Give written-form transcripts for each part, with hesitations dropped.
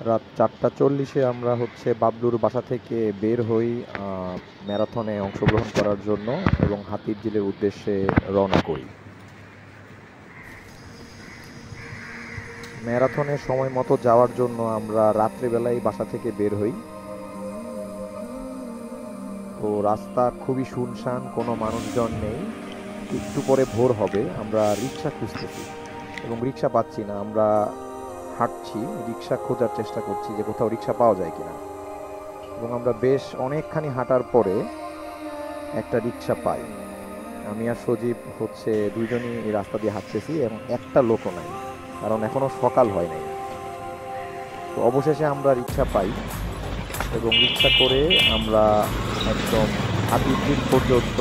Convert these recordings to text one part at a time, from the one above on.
রাত 4:40-এ আমরা হচ্ছে বাবলুর বাসা থেকে বের হই ম্যারাথনে অংশগ্রহণ করার জন্য এবং হাতিরঝিলের উদ্দেশ্যে রওনা করি। ম্যারাথনে সময় মতো যাওয়ার জন্য আমরা রাত্রিবেলায় বাসা থেকে বের হই। তো রাস্তা খুবই শুনশান, কোনো মানুষজন নেই। একটু পরে ভোর হবে, আমরা রিক্সা খুঁজতেছি এবং রিক্সা পাচ্ছি না। আমরা হাঁটছি, রিক্সা খোঁজার চেষ্টা করছি যে কোথাও রিক্সা পাওয়া যায় কিনা, এবং আমরা বেশ অনেকখানি হাঁটার পরে একটা রিক্সা পাই। আমি আর সজীব হচ্ছে দুইজনই এই রাস্তা দিয়ে হাঁটতেছি এবং একটা লোকও নাই, কারণ এখনো সকাল হয় নাই। তো অবশেষে আমরা রিক্সা পাই এবং রিক্সা করে আমরা একদম হাতিরঝিল পর্যন্ত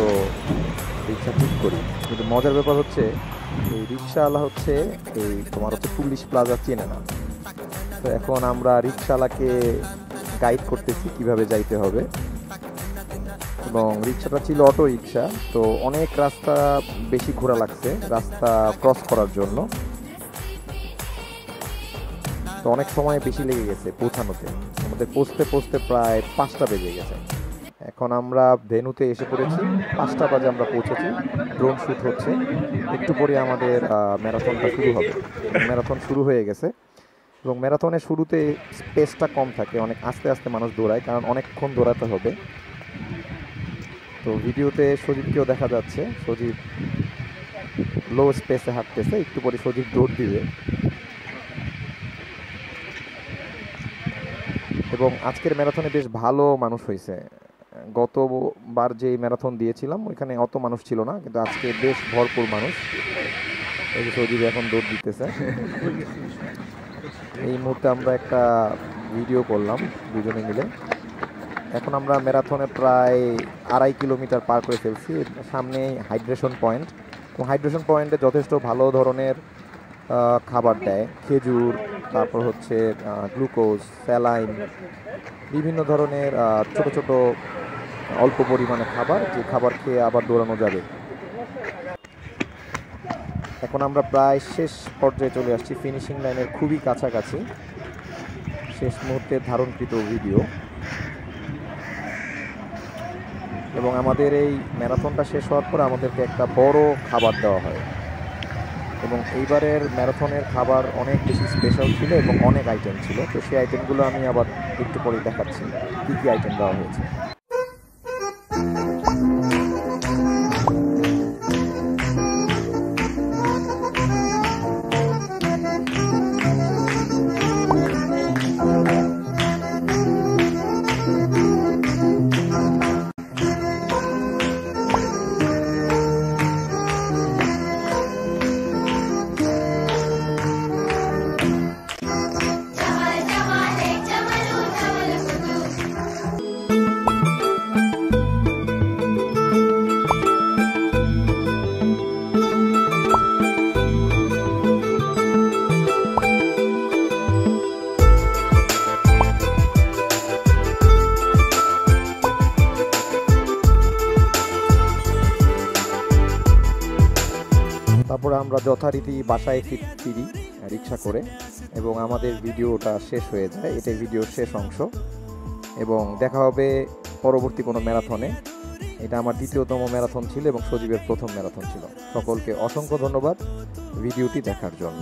রিক্সা ঠিক করি। কিন্তু মজার ব্যাপার হচ্ছে এই রিক্সাওয়ালা হচ্ছে এই তোমার হচ্ছে পুলিশ প্লাজা চেনে না। তো এখন আমরা রিক্সাওয়ালাকে গাইড করতেছি কিভাবে যাইতে হবে, এবং রিক্সাটা ছিল অটো রিক্সা। তো অনেক রাস্তা বেশি ঘোরা লাগছে রাস্তা ক্রস করার জন্য। তো অনেক সময় বেশি লেগে গেছে পৌঁছানোতে, আমাদের পৌঁছতে পৌঁছতে প্রায় 5টা বেজে গেছে। এখন আমরা ভেন্যুতে এসে পড়েছি, 5টা বাজে আমরা পৌঁছেছি। ড্রোন শ্যুট হচ্ছে, একটু পরে আমাদের ম্যারাথনটা শুরু হবে। ম্যারাথন শুরু হয়ে গেছে এবং ম্যারাথনের শুরুতে স্পেসটা কম থাকে, অনেক আস্তে আস্তে মানুষ দৌড়ায়, কারণ অনেকক্ষণ দৌড়াতে হবে। তো ভিডিওতে সজীবকেও দেখা যাচ্ছে, সজীব লো স্পেসে হাঁটতেছে, একটু পরে সজীব দৌড় দিবে। এবং আজকের ম্যারাথনে বেশ ভালো মানুষ হয়েছে। গতবার যে ম্যারাথন দিয়েছিলাম ওইখানে অত মানুষ ছিল না, কিন্তু আজকে বেশ ভরপুর মানুষ। এই যে সজীব এখন দৌড় দিতেছে। এই মুহূর্তে আমরা একটা ভিডিও করলাম দুজনে মিলে। এখন আমরা ম্যারাথনে প্রায় 2.5 কিলোমিটার পার করে ফেলছি। সামনে হাইড্রেশন পয়েন্ট, এবং হাইড্রেশন পয়েন্টে যথেষ্ট ভালো ধরনের খাবার দেয়, খেজুর, তারপর হচ্ছে গ্লুকোজ, স্যালাইন, বিভিন্ন ধরনের ছোট ছোট অল্প পরিমাণে খাবার, যে খাবার খেয়ে আবার দৌড়ানো যাবে। এখন আমরা প্রায় শেষ পর্যায়ে চলে আসছি, ফিনিশিং লাইনের খুবই কাছাকাছি। শেষ মুহূর্তে ধারণকৃত ভিডিও। এবং আমাদের এই ম্যারাথনটা শেষ হওয়ার পর আমাদেরকে একটা বড় খাবার দেওয়া হয়, এবং এইবারের ম্যারাথনের খাবার অনেক বেশি স্পেশাল ছিল এবং অনেক আইটেম ছিল। তো সেই আইটেমগুলো আমি আবার একটু পরে দেখাচ্ছি কী কী আইটেম দেওয়া হয়েছে। তারপরে আমরা যথারীতি বাসায় ফিরি রিক্সা করে, এবং আমাদের ভিডিওটা শেষ হয়ে যায়। এটাই ভিডিওর শেষ অংশ, এবং দেখা হবে পরবর্তী কোনো ম্যারাথনে। এটা আমার দ্বিতীয়তম ম্যারাথন ছিল এবং সজীবের প্রথম ম্যারাথন ছিল। সকলকে অসংখ্য ধন্যবাদ ভিডিওটি দেখার জন্য।